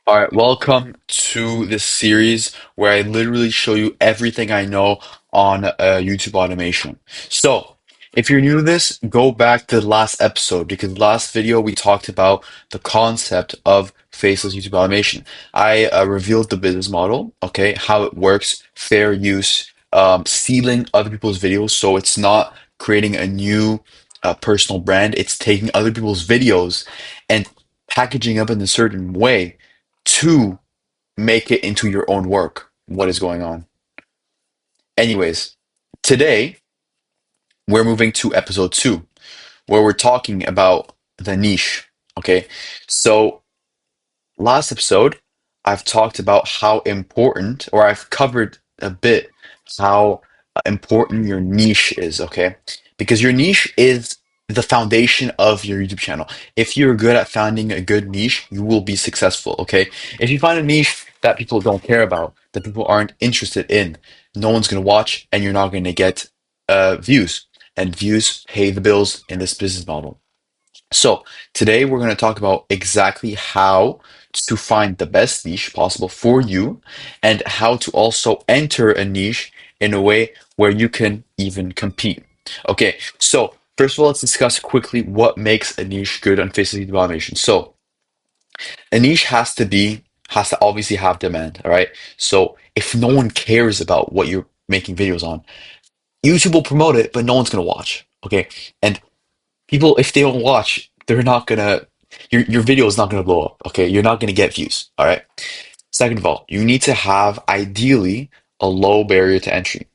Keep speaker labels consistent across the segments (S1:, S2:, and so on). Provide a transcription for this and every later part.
S1: All right, welcome to this series where I literally show you everything I know on YouTube automation. So, if you're new to this, go back to the last episode because last video we talked about the concept of faceless YouTube automation. I revealed the business model, okay, how it works, fair use, stealing other people's videos, so it's not creating a new personal brand, it's taking other people's videos and packaging up in a certain way to make it into your own work. What is going on? Anyways, today we're moving to episode two, where we're talking about the niche. Okay. So, last episode, I've talked about how important, or I've covered a bit how important your niche is, okay? Because your niche is the foundation of your YouTube channel. If you're good at finding a good niche, you will be successful, okay? If you find a niche that people don't care about, that people aren't interested in, no one's gonna watch and you're not gonna get views. And views pay the bills in this business model. So, today we're going to talk about exactly how to find the best niche possible for you and how to also enter a niche in a way where you can even compete. Okay, so first of all, let's discuss quickly what makes a niche good on Facebook automation. So, a niche has to obviously have demand, all right? So, if no one cares about what you're making videos on, YouTube will promote it, but no one's going to watch. Okay, and people, if they don't watch, they're not gonna your video is not gonna blow up. Okay, you're not gonna get views. All right. Second of all, you need to have ideally a low barrier to entry.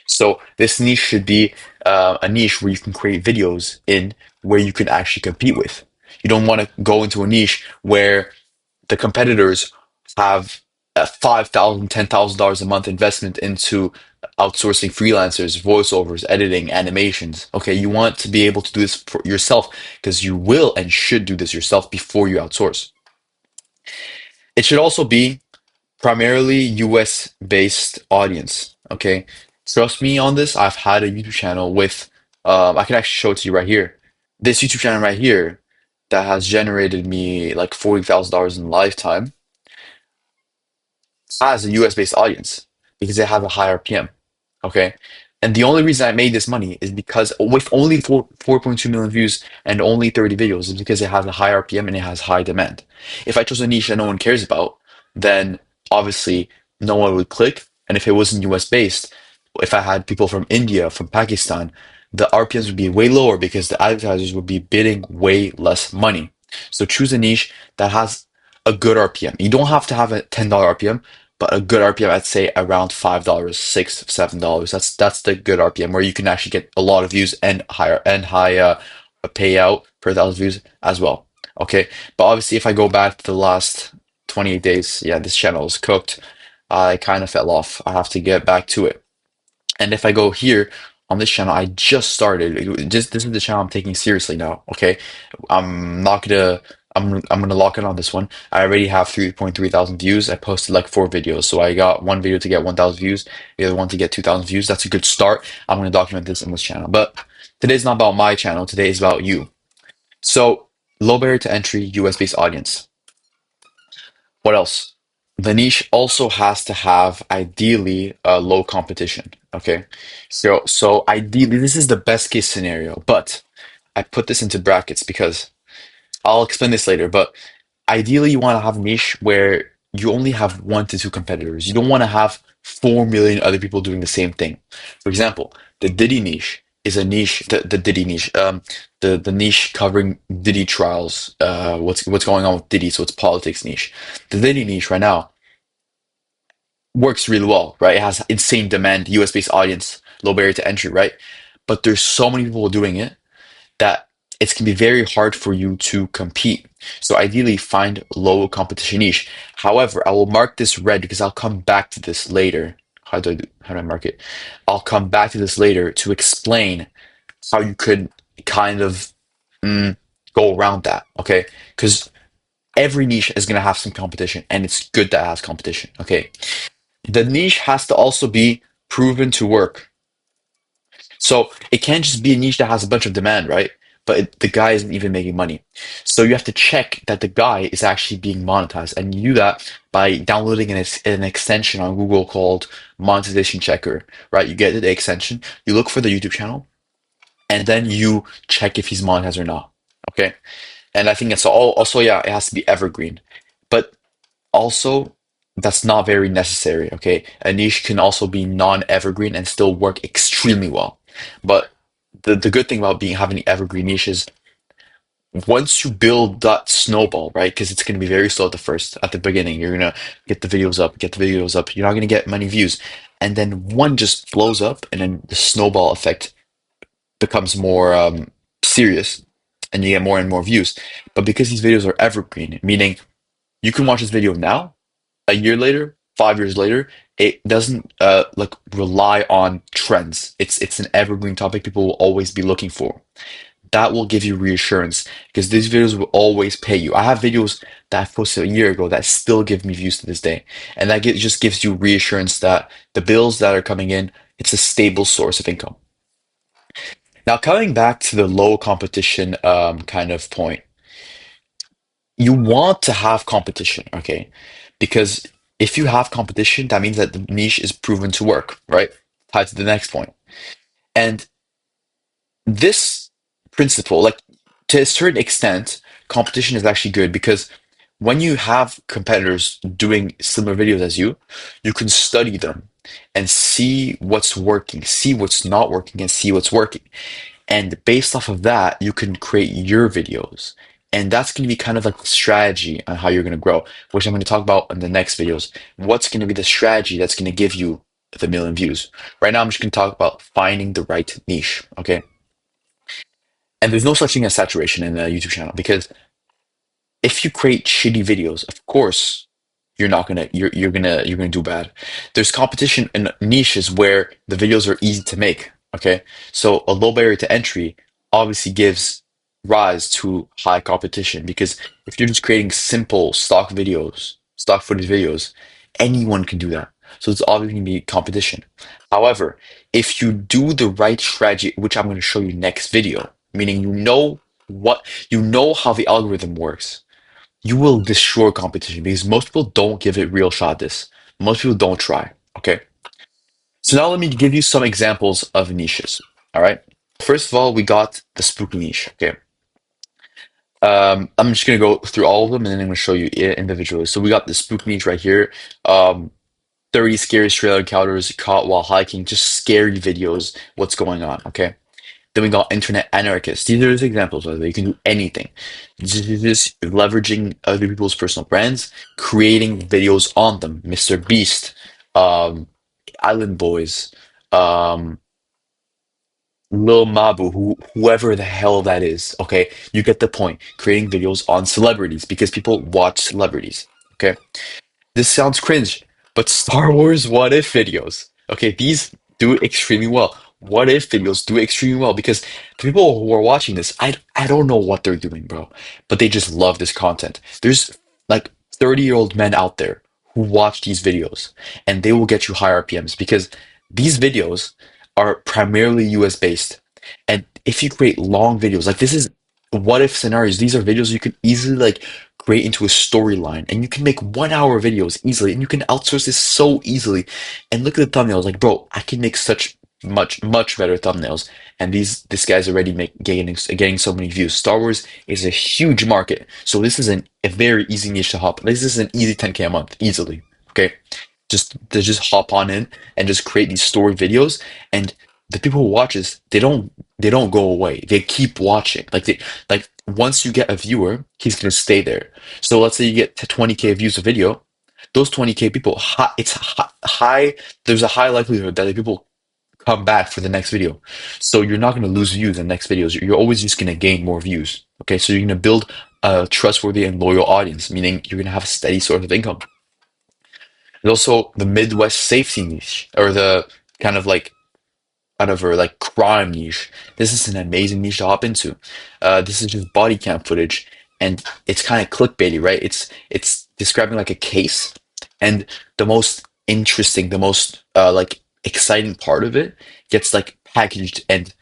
S1: So this niche should be a niche where you can create videos in where you can actually compete with. You don't want to go into a niche where the competitors have a $5,000, $10,000 a month investment into outsourcing freelancers, voiceovers, editing, animations. Okay, you want to be able to do this for yourself because you will and should do this yourself before you outsource. It should also be primarily US based audience. Okay, trust me on this. I've had a YouTube channel with, I can actually show it to you right here. This YouTube channel right here that has generated me like $40,000 in lifetime has a US based audience because they have a high RPM. Okay. And the only reason I made this money is because with only 4.2 million views and only 30 videos is because it has a high RPM and it has high demand. If I chose a niche that no one cares about, then obviously no one would click. And if it wasn't US based, if I had people from India, from Pakistan, the RPMs would be way lower because the advertisers would be bidding way less money. So choose a niche that has a good RPM. You don't have to have a $10 RPM, but a good RPM, I'd say around $5, $6, $7. That's the good RPM where you can actually get a lot of views and high payout per thousand views as well. Okay, but obviously if I go back to the last 28 days, yeah, this channel is cooked. I kind of fell off. I have to get back to it. And if I go here on this channel, I just started. Just this is the channel I'm taking seriously now. Okay, I'm not gonna. I'm gonna lock in on this one. I already have 3.3 thousand views. I posted like four videos, so I got one video to get 1,000 views, the other one to get 2,000 views. That's a good start. I'm gonna document this on this channel. But today's not about my channel. Today is about you. So low barrier to entry, US based audience. What else? The niche also has to have ideally a low competition. Okay. So ideally this is the best case scenario, but I put this into brackets because I'll explain this later, but ideally you want to have a niche where you only have one to two competitors. You don't want to have 4 million other people doing the same thing. For example, the Diddy niche is a niche, the Diddy niche, the niche covering Diddy trials, what's going on with Diddy, so it's politics niche. The Diddy niche right now works really well, right? It has insane demand, US based audience, low barrier to entry, right? But there's so many people doing it that it's can be very hard for you to compete. So ideally find low competition niche. However, I will mark this red because I'll come back to this later. How do I mark it? I'll come back to this later to explain how you could kind of mm, go around that. Okay, because every niche is going to have some competition and it's good that it has competition. Okay, the niche has to also be proven to work. So it can't just be a niche that has a bunch of demand, right? the guy isn't even making money. So you have to check that the guy is actually being monetized, and you do that by downloading an extension on Google called monetization checker, right? You get the extension, you look for the YouTube channel, and then you check if he's monetized or not. Okay. And I think that's all. Also, yeah, it has to be evergreen. But also, that's not very necessary. Okay. A niche can also be non-evergreen and still work extremely well. But the good thing about being having an evergreen niche is once you build that snowball, right? Because it's going to be very slow at the beginning. You're going to get the videos up. You're not going to get many views. And then one just blows up, and then the snowball effect becomes more serious and you get more and more views. But because these videos are evergreen, meaning you can watch this video now, a year later, 5 years later, it doesn't like rely on trends. It's an evergreen topic people will always be looking for. That will give you reassurance because these videos will always pay you. I have videos that I posted a year ago that still give me views to this day. And just gives you reassurance that the bills that are coming in, it's a stable source of income. Now, coming back to the low competition kind of point, you want to have competition, okay? Because if you have competition, that means that the niche is proven to work, right? Tied to the next point. And this principle, like to a certain extent, competition is actually good because when you have competitors doing similar videos as you can study them and see what's working, see what's not working, and see what's working. And based off of that, you can create your videos. And that's going to be kind of like the strategy on how you're going to grow, which I'm going to talk about in the next videos. What's going to be the strategy that's going to give you the million views? Right now, I'm just going to talk about finding the right niche. Okay. And there's no such thing as saturation in a YouTube channel because if you create shitty videos, of course you're gonna do bad. There's competition in niches where the videos are easy to make. Okay, so a low barrier to entry obviously gives rise to high competition because if you're just creating simple stock videos, stock footage videos, anyone can do that. So it's obviously gonna be competition. However, if you do the right strategy, which I'm going to show you next video, meaning you know how the algorithm works, you will destroy competition because most people don't give it real shot at this. Most people don't try. Okay. So now let me give you some examples of niches. All right. First of all, we got the spooky niche. Okay. I'm just gonna go through all of them and then I'm gonna show you it individually. So we got the spooky niche right here. 30 scary trailer encounters caught while hiking, just scary videos. What's going on? Okay. Then we got internet anarchists. These are just examples of it. You can do anything. Just leveraging other people's personal brands, creating videos on them. Mr. Beast, um, Island Boys, um, Lil Mabu, whoever the hell that is. Okay, you get the point. Creating videos on celebrities because people watch celebrities. Okay, this sounds cringe, but Star Wars what if videos. Okay, these do extremely well. What if videos do extremely well because the people who are watching this, I don't know what they're doing, bro, but they just love this content. There's like 30-year-old men out there who watch these videos and they will get you high RPMs because these videos are primarily US based. And if you create long videos, like this is what if scenarios, these are videos you can easily like create into a storyline and you can make 1 hour videos easily and you can outsource this so easily. And look at the thumbnails, like bro, I can make such much better thumbnails. And this guy's already getting so many views. Star Wars is a huge market, so this is a very easy niche to hop. This is an easy 10K a month, easily. Okay, just hop on in and just create these story videos, and the people who watch this, they don't go away. They keep watching. Like once you get a viewer, he's gonna stay there. So let's say you get to 20K views a video, those 20K people, high. There's a high likelihood that the people come back for the next video. So you're not going to lose views in the next videos. You're always just going to gain more views. Okay, so you're going to build a trustworthy and loyal audience, meaning you're going to have a steady source of income. And also the Midwest safety niche, or the kind of like kind of or like crime niche. This is an amazing niche to hop into. This is just body cam footage, and it's kind of clickbaity, right? It's describing like a case, and the most interesting, the most like exciting part of it gets like packaged and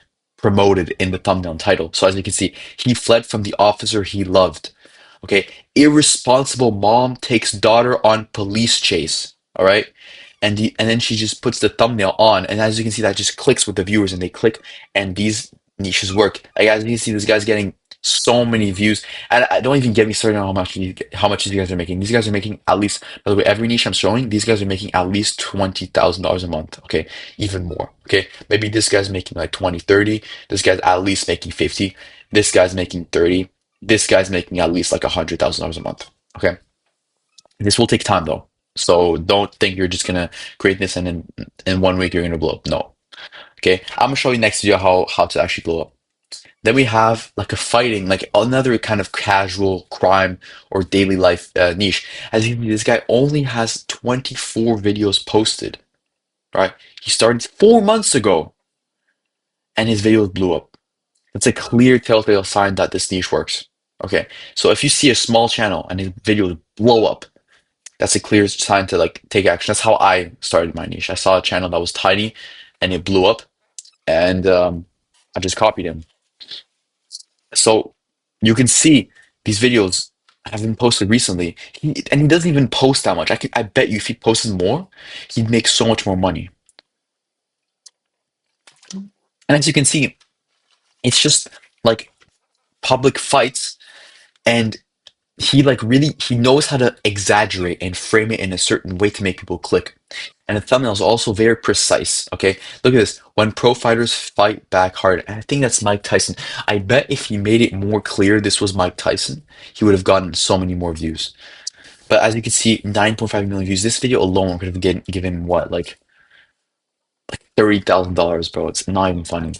S1: promoted in the thumbnail and title. So as you can see, he fled from the officer he loved. Okay, irresponsible mom takes daughter on police chase. All right, and then she just puts the thumbnail on, and as you can see, that just clicks with the viewers, and they click, and these niches work. Like as you can see, this guy's getting so many views, and I don't even get me started on how much these guys are making. These guys are making at least, by the way, every niche I'm showing, these guys are making at least $20,000 a month. Okay, even more. Okay, maybe this guy's making like 20, 30. This guy's at least making 50. This guy's making 30. This guy's making at least like $100,000 a month. Okay. This will take time though. So don't think you're just gonna create this and in 1 week you're gonna blow up. No. Okay. I'm gonna show you next video how to actually blow up. Then we have like a fighting, like another kind of casual crime or daily life niche. As you can see, this guy only has 24 videos posted, right? He started 4 months ago and his videos blew up. That's a clear telltale sign that this niche works. Okay, so if you see a small channel and his videos blow up, that's a clear sign to like take action. That's how I started my niche. I saw a channel that was tiny and it blew up, and I just copied him. So you can see these videos have been posted recently, and he doesn't even post that much. I bet you if he posted more, he'd make so much more money. And as you can see, it's just like public fights, and he knows how to exaggerate and frame it in a certain way to make people click. And the thumbnail is also very precise. Okay, look at this. When pro fighters fight back hard, and I think that's Mike Tyson. I bet if he made it more clear this was Mike Tyson, he would have gotten so many more views. But as you can see, 9.5 million views. This video alone could have given what, like $30,000, bro. It's not even funny.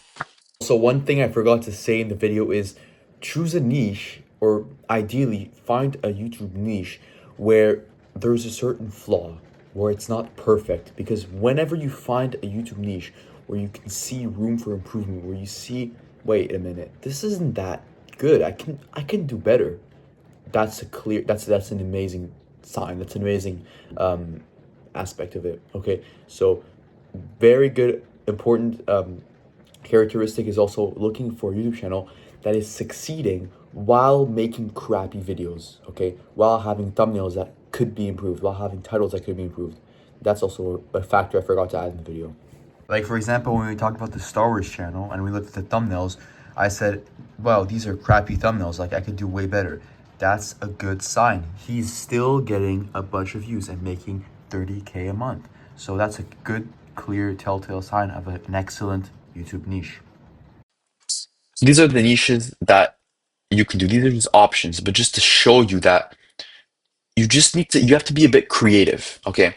S1: So one thing I forgot to say in the video is choose a niche, or ideally find a YouTube niche where there's a certain flaw, where it's not perfect. Because whenever you find a YouTube niche where you can see room for improvement, where you see, wait a minute, this isn't that good. I can do better. That's an amazing sign. That's an amazing aspect of it. Okay, so very good, important characteristic is also looking for a YouTube channel that is succeeding while making crappy videos, okay? While having thumbnails that could be improved, while having titles that could be improved. That's also a factor I forgot to add in the video. Like, for example, when we talked about the Star Wars channel and we looked at the thumbnails, I said, well, these are crappy thumbnails. Like, I could do way better. That's a good sign. He's still getting a bunch of views and making 30K a month. So that's a good, clear, telltale sign of an excellent YouTube niche. These are the niches that you can do. These are just options, but just to show you that you have to be a bit creative, okay?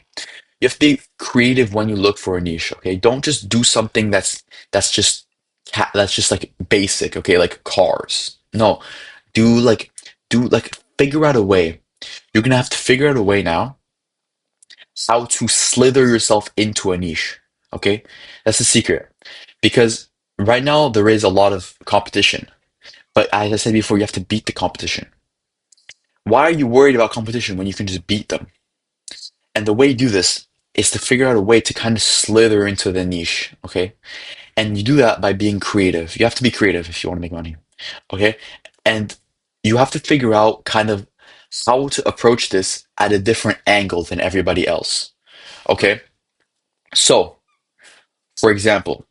S1: You have to be creative when you look for a niche, okay? Don't just do something that's just that's just like basic, okay? Like cars. No, do like figure out a way. You're gonna have to figure out a way now how to slither yourself into a niche, okay? That's the secret. Because right now there is a lot of competition. But as I said before, you have to beat the competition. Why are you worried about competition when you can just beat them? And the way you do this is to figure out a way to kind of slither into the niche, okay? And you do that by being creative. You have to be creative if you want to make money, okay? And you have to figure out kind of how to approach this at a different angle than everybody else, okay? So, for example,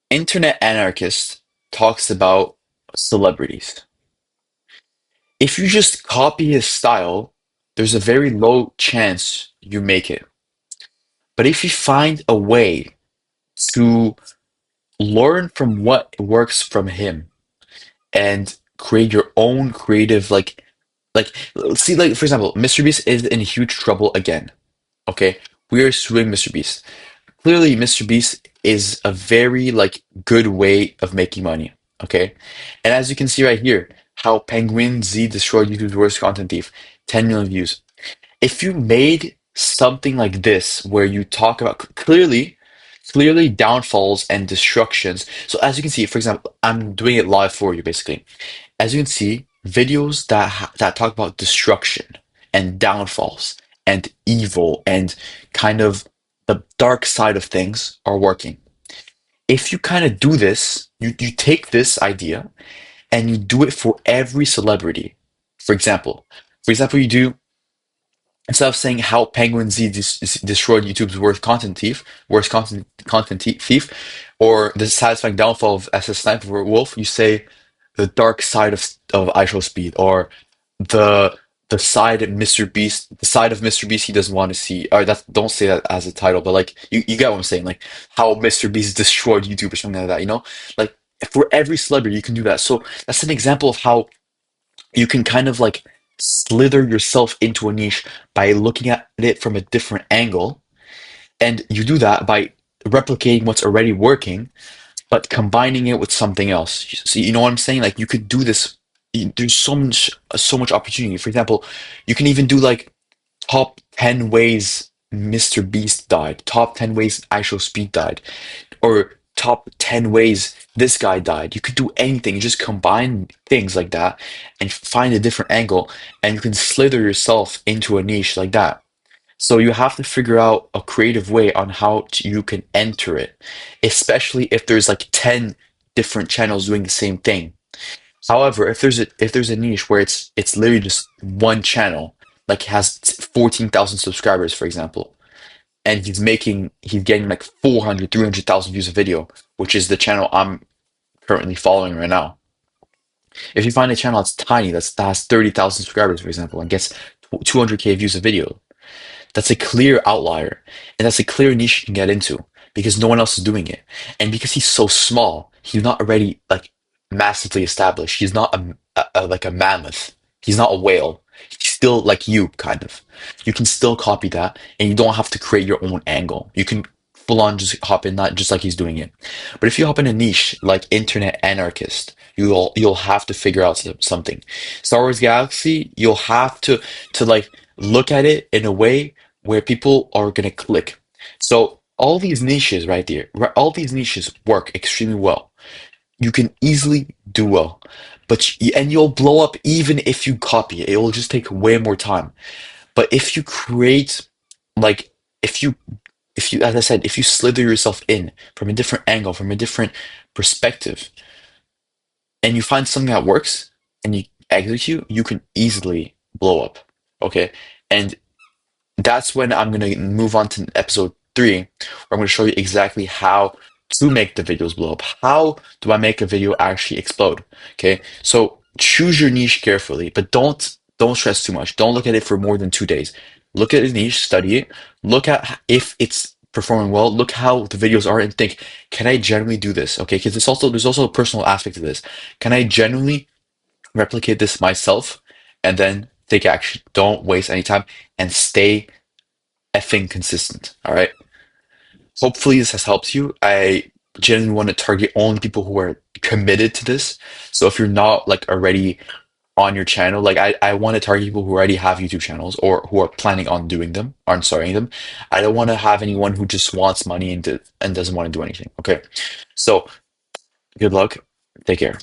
S1: Internet Anarchist talks about celebrities. If you just copy his style, there's a very low chance you make it. But if you find a way to learn from what works from him and create your own creative, like see, like for example, Mr. Beast is in huge trouble again. Okay, we are suing Mr. Beast. Clearly, Mr. Beast is a very like good way of making money. Okay, and as you can see right here, how Penguin Z destroyed YouTube's worst content thief, 10 million views. If you made something like this where you talk about clearly downfalls and destructions. So as you can see, for example, I'm doing it live for you basically. As you can see, videos that talk about destruction and downfalls and evil and kind of the dark side of things are working. If you kind of do this, you take this idea and you do it for every celebrity. For example, you do instead of saying how Penguin Z destroyed YouTube's worst content thief, or the satisfying downfall of SS Sniper Wolf, you say the dark side of IShowSpeed, or the the side of Mr. Beast he doesn't want to see. Or that don't say that as a title, but like you get what I'm saying, like how Mr. Beast destroyed YouTube or something like that. Like for every celebrity you can do that. So that's an example of how you can kind of like slither yourself into a niche by looking at it from a different angle. And you do that by replicating what's already working, but combining it with something else. So you know what I'm saying? Like you could do this. There's so much opportunity. For example, you can even do like top 10 ways Mr. Beast died, top 10 ways I Show Speed died, or top 10 ways this guy died. You could do anything. You just combine things like that and find a different angle, and you can slither yourself into a niche like that. So you have to figure out a creative way on how you can enter it, especially if there's like 10 different channels doing the same thing. However, if there's a niche where it's literally just one channel, like has 14,000 subscribers, for example, and he's getting like 400, 300,000 views a video, which is the channel I'm currently following right now. If you find a channel that's tiny, that has 30,000 subscribers, for example, and gets 200K views a video, that's a clear outlier, and that's a clear niche you can get into because no one else is doing it. And because he's so small, he's not already like massively established. He's not like a mammoth. He's not a whale. He's still like you, kind of. You can still copy that, and you don't have to create your own angle. You can full on just hop in that just like he's doing it. But if you hop in a niche like internet anarchist, you'll have to figure out something. Star Wars Galaxy, you'll have to like look at it in a way where people are gonna click. So all these niches right there, all these niches work extremely well. You can easily do well, and you'll blow up even if you copy it. It will just take way more time. But if you create, like, as I said, if you slither yourself in from a different angle, from a different perspective, and you find something that works and you execute, you can easily blow up. Okay. And that's when I'm going to move on to episode 3, where I'm going to show you exactly how to make the videos blow up. How do I make a video actually explode? Okay, so choose your niche carefully, but don't stress too much. Don't look at it for more than 2 days. Look at the niche, study it, look at if it's performing well, look how the videos are, and think, can I generally do this? Okay, because there's also a personal aspect to this. Can I genuinely replicate this myself? And then take action. Don't waste any time and stay effing consistent. All right. Hopefully, this has helped you. I genuinely want to target only people who are committed to this. So if you're not like already on your channel, like I want to target people who already have YouTube channels or who are planning on doing them, aren't starting them. I don't want to have anyone who just wants money and doesn't want to do anything. Okay. So good luck. Take care.